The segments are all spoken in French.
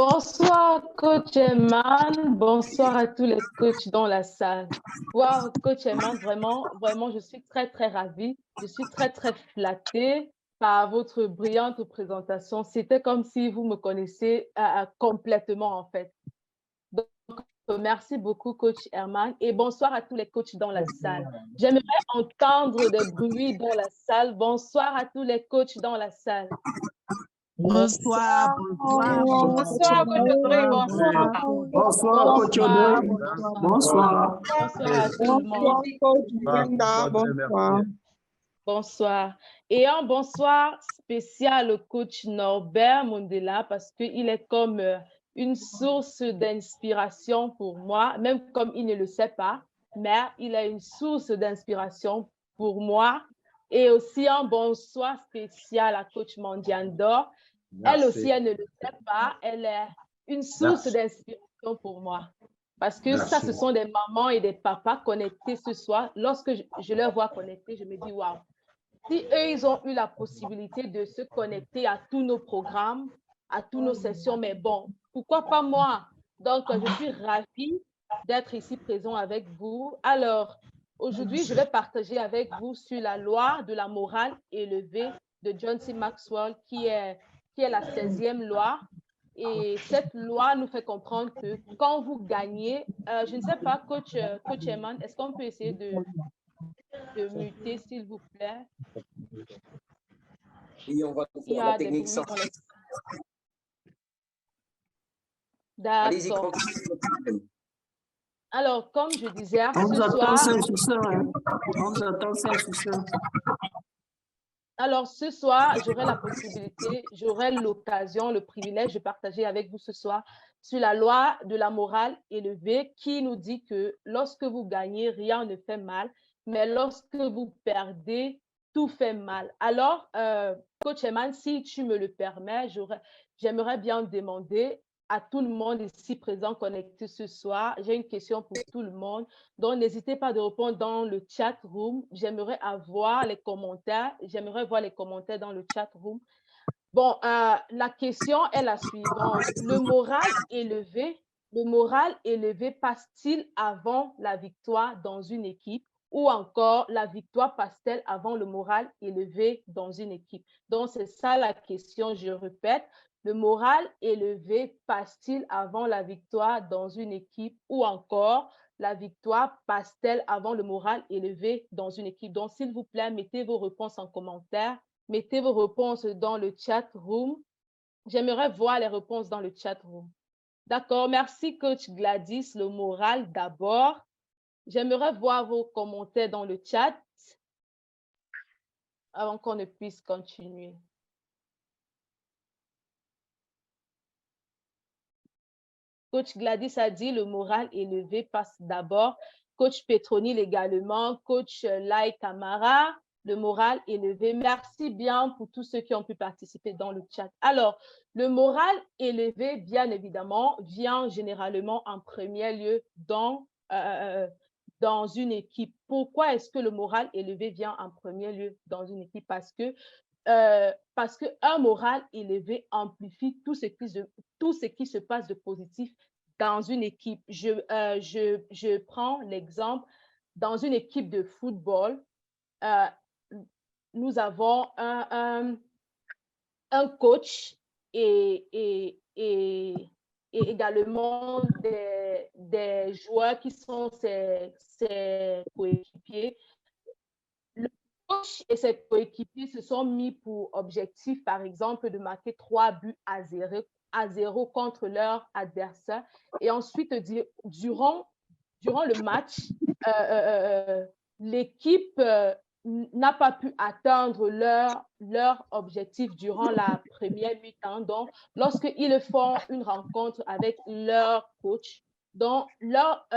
Bonsoir, coach Eman. Bonsoir à tous les coachs dans la salle. Wow, coach Eman, vraiment, je suis très, très ravie. Je suis très, très flattée par votre brillante présentation. C'était comme si vous me connaissez complètement, en fait. Donc, merci beaucoup, coach Herman. Et bonsoir à tous les coachs dans la salle. J'aimerais entendre des bruits dans la salle. Bonsoir à tous les coachs dans la salle. Bonsoir, bonsoir, Bonsoir, coach Audrey. Bonsoir. Bonsoir, coach Audrey. Bonsoir. Bonsoir à tout le monde. coach Brenda, bonsoir. Bonsoir. Et un bonsoir spécial au coach Norbert Mondela parce qu'il est comme une source d'inspiration pour moi, même comme il ne le sait pas, mais il est une source d'inspiration pour moi. Et aussi un bonsoir spécial à coach Mandiandor. Elle aussi, elle ne le sait pas, elle est une source d'inspiration pour moi. Parce que ça, ce sont des mamans et des papas connectés ce soir. Lorsque je leur vois connectés, je me dis, waouh, si eux, ils ont eu la possibilité de se connecter à tous nos programmes, à toutes nos sessions, mais bon, pourquoi pas moi? Donc, je suis ravie d'être ici présent avec vous. Alors, aujourd'hui, je vais partager avec vous sur la loi de la morale élevée de John C. Maxwell, qui est la 16e loi. Et cette loi nous fait comprendre que quand vous gagnez, je ne sais pas, coach Eman, est-ce qu'on peut essayer de muter, s'il vous plaît? Oui, on va Il y faire la a des technique bruits sans. dans les... Allez-y, D'accord. continuez. Alors, comme je disais, On vous ce attend, soir... Saint-Sucin. On vous attend, Saint-Sucin. Alors, ce soir, j'aurai la possibilité, j'aurai l'occasion, le privilège de partager avec vous ce soir sur la loi de la morale élevée qui nous dit que lorsque vous gagnez, rien ne fait mal, mais lorsque vous perdez, tout fait mal. Alors, coach Eman, si tu me le permets, j'aimerais bien demander à tout le monde ici présent connecté ce soir, j'ai une question pour tout le monde. Donc, n'hésitez pas de répondre dans le chat room. J'aimerais voir les commentaires dans le chat room. Bon, la question est la suivante. Le moral élevé passe-t-il avant la victoire dans une équipe ou encore la victoire passe-t-elle avant le moral élevé dans une équipe? Donc, c'est ça la question, je répète. Le moral élevé passe-t-il avant la victoire dans une équipe ou encore la victoire passe-t-elle avant le moral élevé dans une équipe? Donc, s'il vous plaît, mettez vos réponses en commentaire. Mettez vos réponses dans le chat room. J'aimerais voir les réponses dans le chat room. D'accord, merci coach Gladys, le moral d'abord. J'aimerais voir vos commentaires dans le chat avant qu'on ne puisse continuer. Coach Gladys a dit le moral élevé passe d'abord. Coach Petronil également. Coach Lai Camara, le moral élevé. Merci bien pour tous ceux qui ont pu participer dans le chat. Alors, le moral élevé, bien évidemment, vient généralement en premier lieu dans une équipe. Pourquoi est-ce que le moral élevé vient en premier lieu dans une équipe? Parce qu'un moral élevé amplifie tout ce qui se passe de positif dans une équipe. Je prends l'exemple, dans une équipe de football, nous avons un coach et également des joueurs qui sont ses coéquipiers. Le coach et ses coéquipiers se sont mis pour objectif, par exemple, de marquer 3 buts à 0 contre leur adversaire. Et ensuite, durant le match, l'équipe n'a pas pu atteindre leur objectif durant la première mi-temps. Donc, lorsqu'ils font une rencontre avec leur coach, donc leur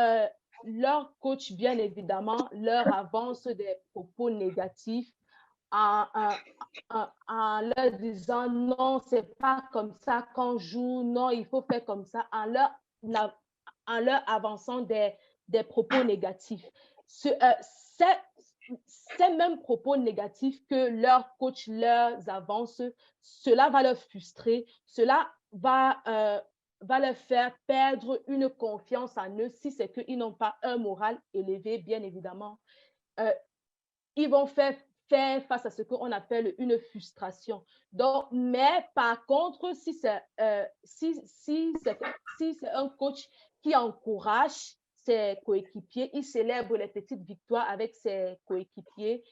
coach, bien évidemment, leur avance des propos négatifs en leur disant non, c'est pas comme ça qu'on joue, non, il faut faire comme ça, en leur avançant des propos négatifs. Ces mêmes propos négatifs que leur coach leur avance, cela va leur frustrer, cela va va leur faire perdre une confiance en eux si c'est qu'ils n'ont pas un moral élevé, bien évidemment. Ils vont faire face à ce qu'on appelle une frustration. Donc, mais par contre, si c'est un coach qui encourage ses coéquipiers, il célèbre les petites victoires avec ses coéquipiers.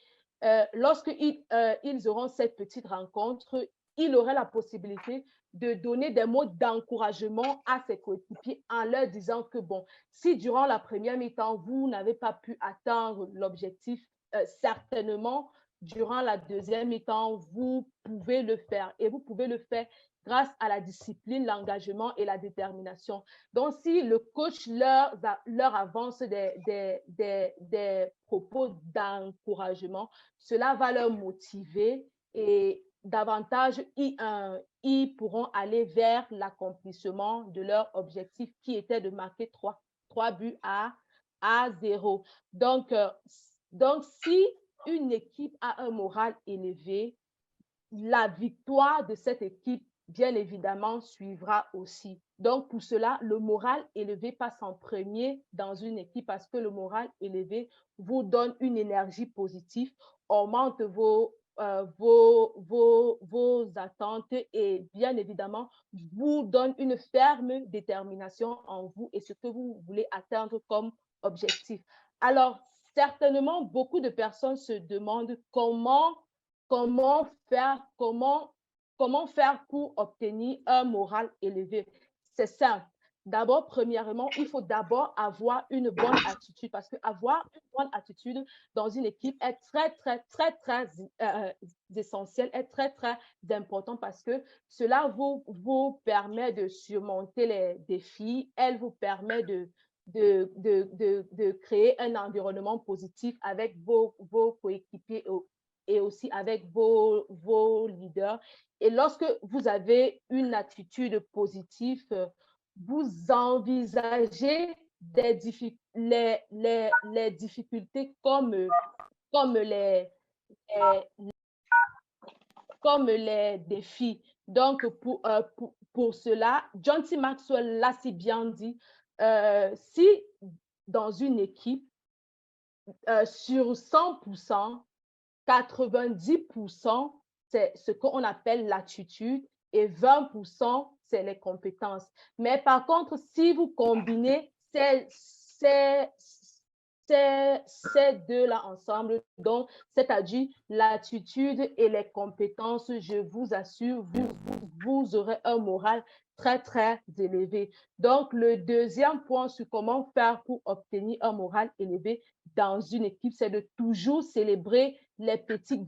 Lorsqu'ils auront cette petite rencontre, il aurait la possibilité de donner des mots d'encouragement à ses coéquipiers en leur disant que, bon, si durant la première mi-temps, vous n'avez pas pu atteindre l'objectif, certainement, durant la deuxième mi-temps, vous pouvez le faire. Et vous pouvez le faire grâce à la discipline, l'engagement et la détermination. Donc, si le coach leur avance des propos d'encouragement, cela va leur motiver et davantage, ils pourront aller vers l'accomplissement de leur objectif qui était de marquer 3 buts à 0. Donc, si une équipe a un moral élevé, la victoire de cette équipe, bien évidemment, suivra aussi. Donc, pour cela, le moral élevé passe en premier dans une équipe parce que le moral élevé vous donne une énergie positive, augmente vos attentes et bien évidemment vous donne une ferme détermination en vous et ce que vous voulez atteindre comme objectif. Alors, certainement, beaucoup de personnes se demandent comment faire pour obtenir un moral élevé. C'est simple. D'abord, premièrement, il faut d'abord avoir une bonne attitude parce qu'avoir une bonne attitude dans une équipe est très essentiel, est très important parce que cela vous permet de surmonter les défis, elle vous permet de créer un environnement positif avec vos coéquipiers et aussi avec vos leaders. Et lorsque vous avez une attitude positive, vous envisagez les difficultés comme les défis. Donc, pour cela, John T. Maxwell l'a si bien dit, si dans une équipe, sur 100%, 90%, c'est ce qu'on appelle l'attitude et 20%, c'est les compétences. Mais par contre, si vous combinez ces deux-là ensemble, donc, c'est-à-dire l'attitude et les compétences, je vous assure, vous aurez un moral très élevé. Donc, le deuxième point sur comment faire pour obtenir un moral élevé dans une équipe, c'est de toujours célébrer les petites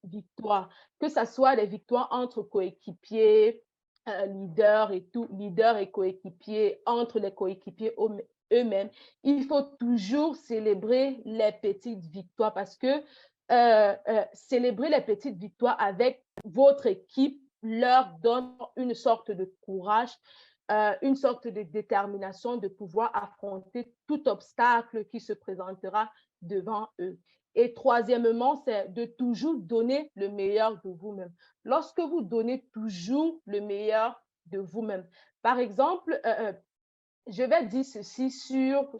victoires, que ce soit les victoires entre coéquipiers, leaders et tout, leaders et coéquipiers, entre les coéquipiers eux-mêmes. Il faut toujours célébrer les petites victoires parce que célébrer les petites victoires avec votre équipe leur donne une sorte de courage, une sorte de détermination de pouvoir affronter tout obstacle qui se présentera devant eux. Et troisièmement, c'est de toujours donner le meilleur de vous-même. Lorsque vous donnez toujours le meilleur de vous-même, par exemple, je vais dire ceci sur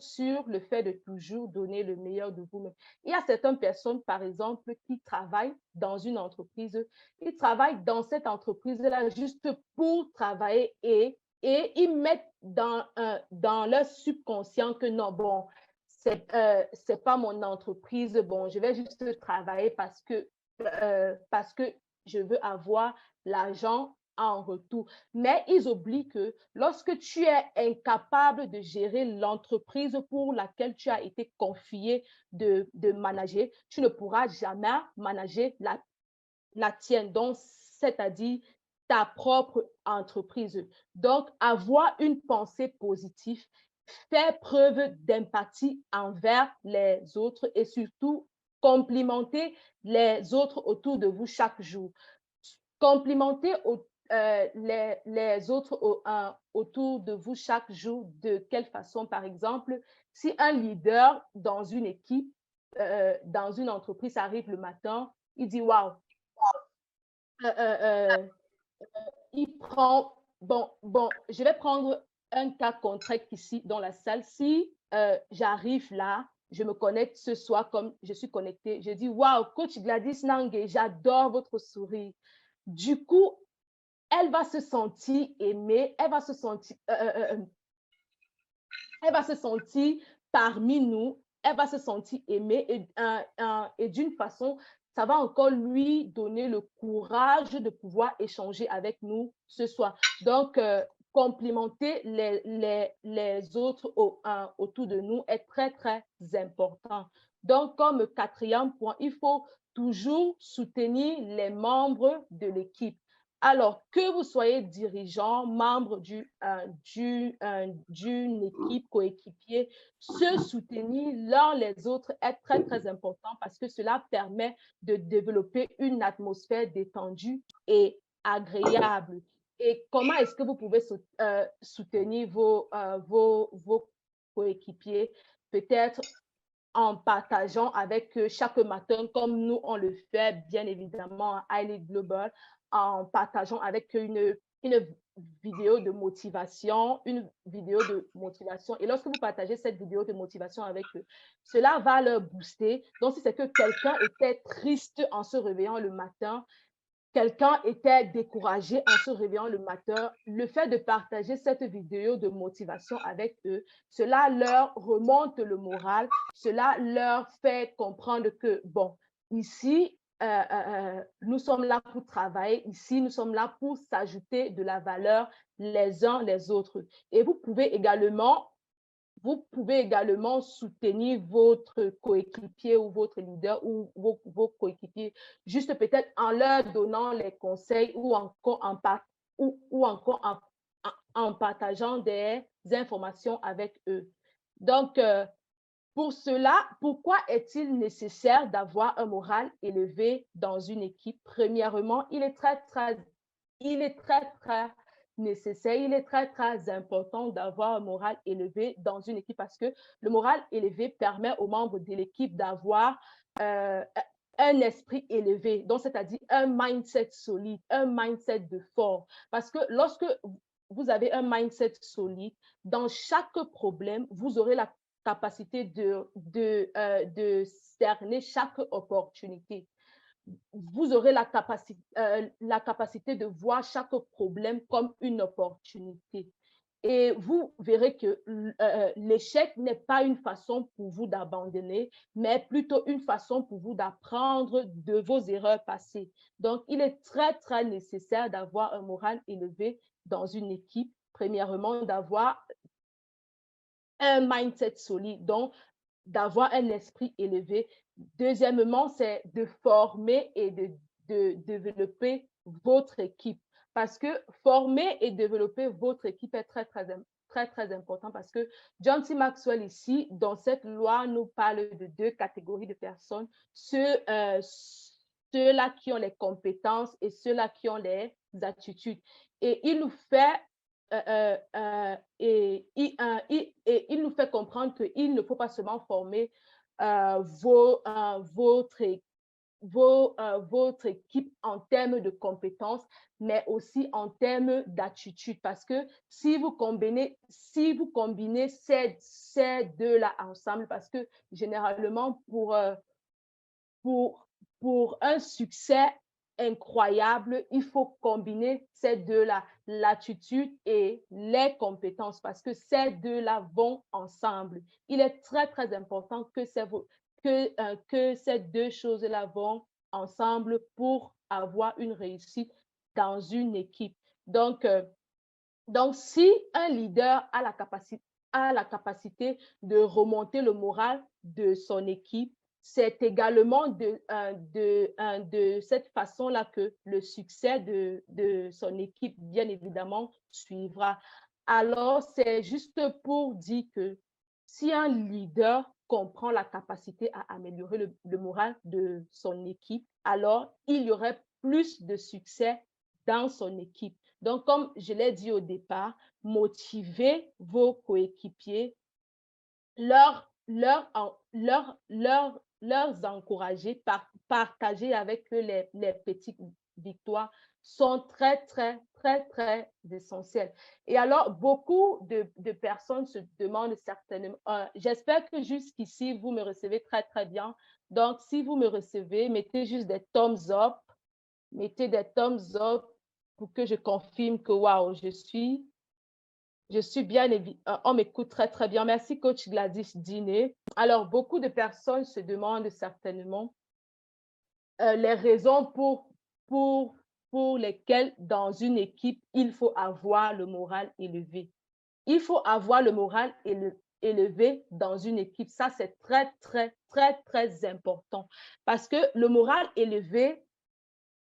le fait de toujours donner le meilleur de vous-même. Il y a certaines personnes, par exemple, qui travaillent dans une entreprise. Ils travaillent dans cette entreprise-là juste pour travailler et ils mettent dans leur subconscient que non, bon, c'est pas mon entreprise, bon, je vais juste travailler parce que je veux avoir l'argent en retour. Mais ils oublient que lorsque tu es incapable de gérer l'entreprise pour laquelle tu as été confié de manager, tu ne pourras jamais manager la tienne, donc c'est-à-dire ta propre entreprise. Donc, avoir une pensée positive, faire preuve d'empathie envers les autres et surtout complimenter les autres autour de vous chaque jour. Complimenter les autres autour de vous chaque jour. De quelle façon? Par exemple, si un leader dans une équipe, dans une entreprise arrive le matin, il dit « Waouh, il prend je vais prendre un cas concret ici dans la salle. Si j'arrive là, je me connecte ce soir comme je suis connectée, je dis, waouh, coach Gladys Nangue, j'adore votre sourire. Du coup, elle va se sentir aimée, elle va se sentir parmi nous, elle va se sentir aimée et d'une façon, ça va encore lui donner le courage de pouvoir échanger avec nous ce soir. Donc, complimenter les autres autour de nous est très, très important. Donc, comme quatrième point, il faut toujours soutenir les membres de l'équipe. Alors, que vous soyez dirigeant, membre d'une équipe, coéquipier, se soutenir l'un les autres est très, très important parce que cela permet de développer une atmosphère détendue et agréable. Et comment est-ce que vous pouvez soutenir vos coéquipiers? Peut-être en partageant avec eux chaque matin, comme nous, on le fait bien évidemment à iLead Global, en partageant avec eux une vidéo de motivation, Et lorsque vous partagez cette vidéo de motivation avec eux, cela va leur booster. Donc, si c'est que quelqu'un était triste en se réveillant le matin, quelqu'un était découragé en se réveillant le matin, le fait de partager cette vidéo de motivation avec eux, cela leur remonte le moral, cela leur fait comprendre que, bon, ici, nous sommes là pour travailler, ici, nous sommes là pour s'ajouter de la valeur les uns les autres. Et vous pouvez également soutenir votre coéquipier ou votre leader ou vos coéquipiers, juste peut-être en leur donnant les conseils ou encore en partageant des informations avec eux. Donc, pour cela, pourquoi est-il nécessaire d'avoir un moral élevé dans une équipe? Premièrement, il est très, très nécessaire, il est très, très important d'avoir un moral élevé dans une équipe parce que le moral élevé permet aux membres de l'équipe d'avoir un esprit élevé, donc c'est-à-dire un mindset solide, un mindset de fort. Parce que lorsque vous avez un mindset solide, dans chaque problème, vous aurez la capacité de cerner chaque opportunité. Vous aurez la capacité de voir chaque problème comme une opportunité. Et vous verrez que l'échec n'est pas une façon pour vous d'abandonner, mais plutôt une façon pour vous d'apprendre de vos erreurs passées. Donc, il est très, très nécessaire d'avoir un moral élevé dans une équipe. Premièrement, d'avoir un mindset solide, donc d'avoir un esprit élevé. Deuxièmement, c'est de former et de développer votre équipe. Parce que former et développer votre équipe est très, très, très, très important parce que John C. Maxwell ici, dans cette loi, nous parle de deux catégories de personnes. Ceux-là qui ont les compétences et ceux-là qui ont les attitudes. Et il nous fait il nous fait comprendre qu'il ne faut pas seulement former votre équipe en termes de compétences, mais aussi en termes d'attitude. Parce que si vous combinez ces deux-là ensemble, parce que généralement, pour un succès incroyable, il faut combiner ces deux-là, l'attitude et les compétences, parce que ces deux-là vont ensemble. Il est très, très important que ces deux choses-là vont ensemble pour avoir une réussite dans une équipe. Donc si un leader a la capacité de remonter le moral de son équipe, c'est également de cette façon-là que le succès de son équipe, bien évidemment, suivra. Alors, c'est juste pour dire que si un leader comprend la capacité à améliorer le moral de son équipe, alors il y aurait plus de succès dans son équipe. Donc, comme je l'ai dit au départ, motivez vos coéquipiers, leur encourager, partager avec eux les petites victoires sont très, très, très, très essentiels. Et alors, beaucoup de personnes se demandent certainement, j'espère que jusqu'ici, vous me recevez très, très bien. Donc, si vous me recevez, mettez juste des thumbs up, mettez des thumbs up pour que je confirme que, waouh, je suis bien, on m'écoute très, très bien. Merci, coach Gladys Diné. Alors, beaucoup de personnes se demandent certainement les raisons pour lesquelles dans une équipe, il faut avoir le moral élevé. Il faut avoir le moral élevé dans une équipe. Ça, c'est très, très, très, très important parce que le moral élevé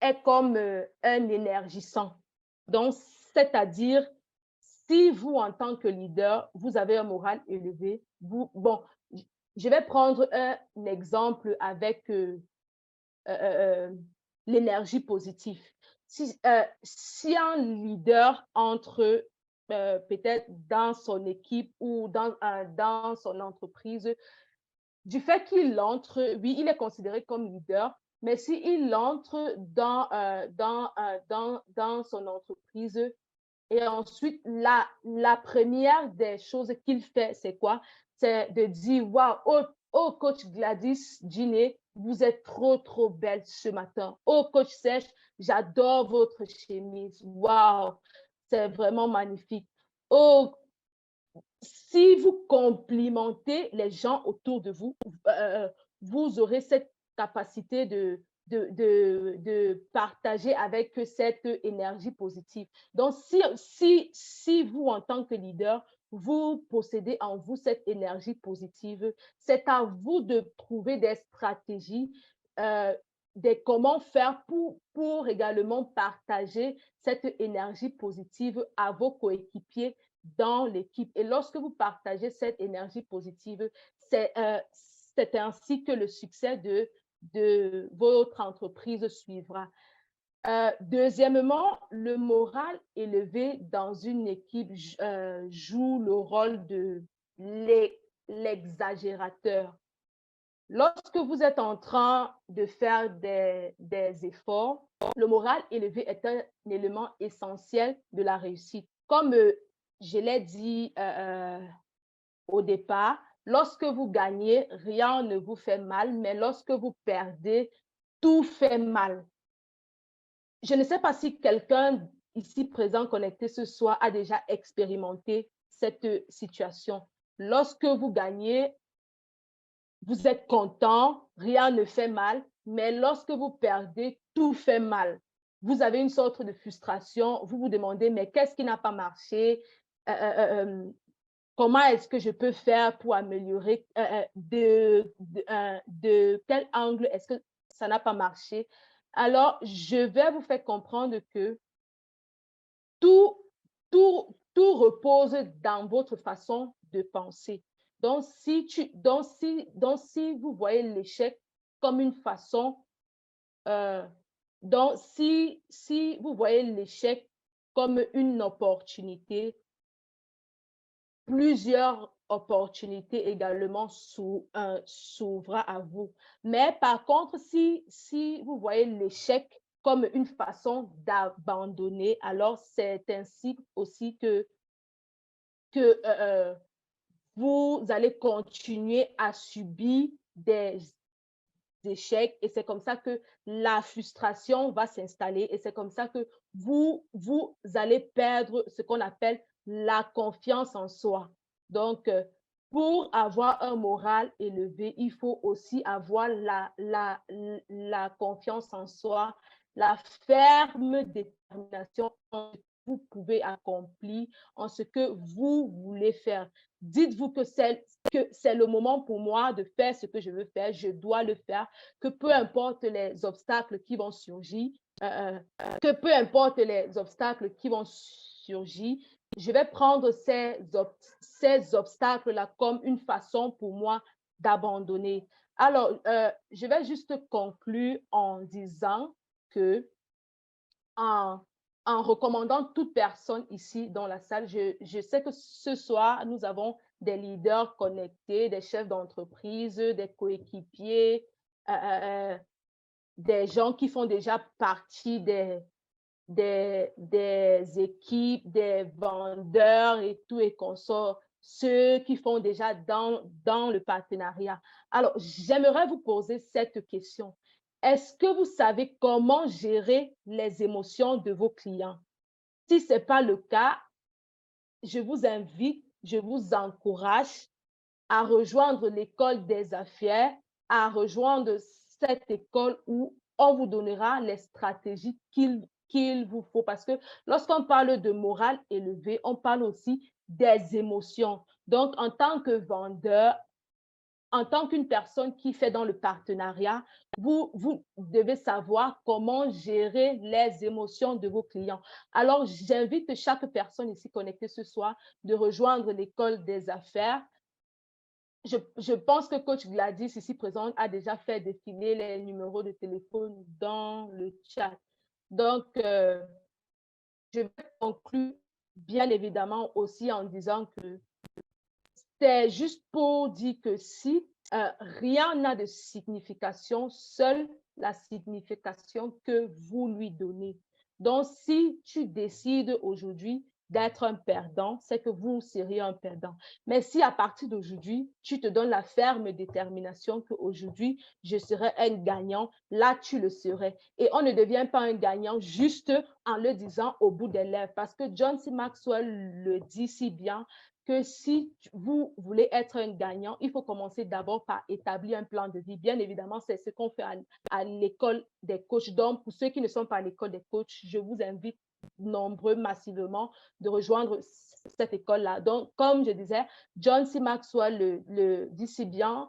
est comme un énergisant. Donc, c'est-à-dire, si vous, en tant que leader, vous avez un moral élevé, bon, je vais prendre un exemple avec l'énergie positive. Si un leader entre peut-être dans son équipe ou dans son entreprise, du fait qu'il entre, oui, il est considéré comme leader, mais s'il entre dans son entreprise et ensuite, la première des choses qu'il fait, c'est quoi? C'est de dire, waouh, oh, coach Gladys Diné, vous êtes trop, trop belle ce matin. Oh, coach Sèche, j'adore votre chemise. Waouh, c'est vraiment magnifique. Oh, si vous complimentez les gens autour de vous, vous aurez cette capacité de partager avec eux cette énergie positive. Donc, si vous, en tant que leader, vous possédez en vous cette énergie positive, c'est à vous de trouver des stratégies, des comment faire pour également partager cette énergie positive à vos coéquipiers dans l'équipe. Et lorsque vous partagez cette énergie positive, c'est ainsi que le succès de votre entreprise suivra. Deuxièmement, le moral élevé dans une équipe joue le rôle de l'exagérateur. Lorsque vous êtes en train de faire des efforts, le moral élevé est un élément essentiel de la réussite. Comme je l'ai dit au départ, lorsque vous gagnez, rien ne vous fait mal, mais lorsque vous perdez, tout fait mal. Je ne sais pas si quelqu'un ici présent connecté ce soir a déjà expérimenté cette situation. Lorsque vous gagnez, vous êtes content, rien ne fait mal, mais lorsque vous perdez, tout fait mal. Vous avez une sorte de frustration, vous vous demandez, mais qu'est-ce qui n'a pas marché? Comment est-ce que je peux faire pour améliorer? De quel angle est-ce que ça n'a pas marché? Alors, je vais vous faire comprendre que tout repose dans votre façon de penser. Donc, si vous voyez l'échec comme une façon, donc si vous voyez l'échec comme une opportunité, plusieurs opportunités également s'ouvrent à vous. Mais par contre, si vous voyez l'échec comme une façon d'abandonner, alors c'est ainsi aussi que vous allez continuer à subir des échecs et c'est comme ça que la frustration va s'installer et c'est comme ça que vous allez perdre ce qu'on appelle la confiance en soi. Donc, pour avoir un moral élevé, il faut aussi avoir la confiance en soi, la ferme détermination en ce que vous pouvez accomplir, en ce que vous voulez faire. Dites-vous que c'est le moment pour moi de faire ce que je veux faire, je dois le faire, que peu importe les obstacles qui vont surgir, je vais prendre ces obstacles-là comme une façon pour moi d'abandonner. Alors, je vais juste conclure en disant que en recommandant toute personne ici dans la salle, je sais que ce soir, nous avons des leaders connectés, des chefs d'entreprise, des coéquipiers, des gens qui font déjà partie des équipes, des vendeurs et tout et consorts, ceux qui font déjà dans le partenariat. Alors, j'aimerais vous poser cette question. Est-ce que vous savez comment gérer les émotions de vos clients? Si ce n'est pas le cas, je vous invite, je vous encourage à rejoindre l'école des affaires, à rejoindre cette école où on vous donnera les stratégies qu'il vous faut. Parce que lorsqu'on parle de morale élevée, on parle aussi des émotions. Donc, en tant que vendeur, en tant qu'une personne qui fait dans le partenariat, vous devez savoir comment gérer les émotions de vos clients. Alors, j'invite chaque personne ici connectée ce soir de rejoindre l'école des affaires. Je pense que Coach Gladys, ici présente, a déjà fait défiler les numéros de téléphone dans le chat. Donc, je vais conclure bien évidemment aussi en disant que c'est juste pour dire que si rien n'a de signification, seule la signification que vous lui donnez. Donc, si tu décides aujourd'hui d'être un perdant, c'est que vous seriez un perdant. Mais si à partir d'aujourd'hui, tu te donnes la ferme détermination qu'aujourd'hui, je serai un gagnant, là, tu le serais. Et on ne devient pas un gagnant juste en le disant au bout des lèvres. Parce que John C. Maxwell le dit si bien, que si vous voulez être un gagnant, il faut commencer d'abord par établir un plan de vie. Bien évidemment, c'est ce qu'on fait à l'école des coachs. Donc, pour ceux qui ne sont pas à l'école des coachs, je vous invite nombreux, massivement, de rejoindre cette école-là. Donc, comme je disais, John C. Maxwell le dit si bien,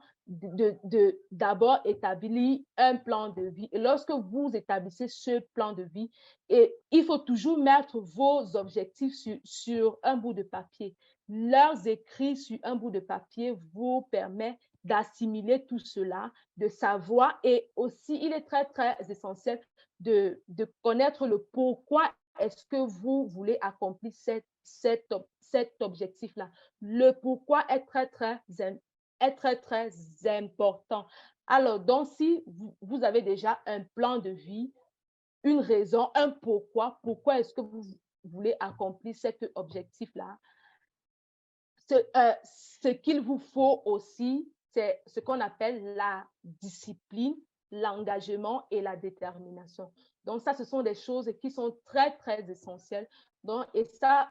d'abord établir un plan de vie. Et lorsque vous établissez ce plan de vie, et il faut toujours mettre vos objectifs sur un bout de papier. Leurs écrits sur un bout de papier vous permet d'assimiler tout cela, de savoir, et aussi il est très, très essentiel de connaître le pourquoi est-ce que vous voulez accomplir cet objectif-là. Le pourquoi est très, très important. Alors, donc, si vous avez déjà un plan de vie, une raison, un pourquoi est-ce que vous voulez accomplir cet objectif-là, ce qu'il vous faut aussi, c'est ce qu'on appelle la discipline, l'engagement et la détermination. Donc, ça, ce sont des choses qui sont très, très essentielles. Donc, et ça,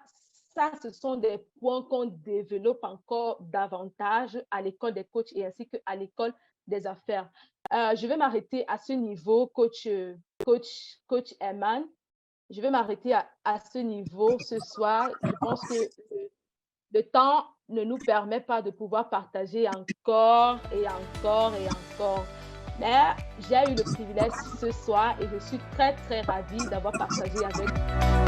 ce sont des points qu'on développe encore davantage à l'école des coachs et ainsi qu'à l'école des affaires. Je vais m'arrêter à ce niveau, coach Eman. Je vais m'arrêter à ce niveau ce soir. Je pense que le temps ne nous permet pas de pouvoir partager encore et encore et encore. Mais j'ai eu le privilège ce soir et je suis très, très ravie d'avoir partagé avec vous.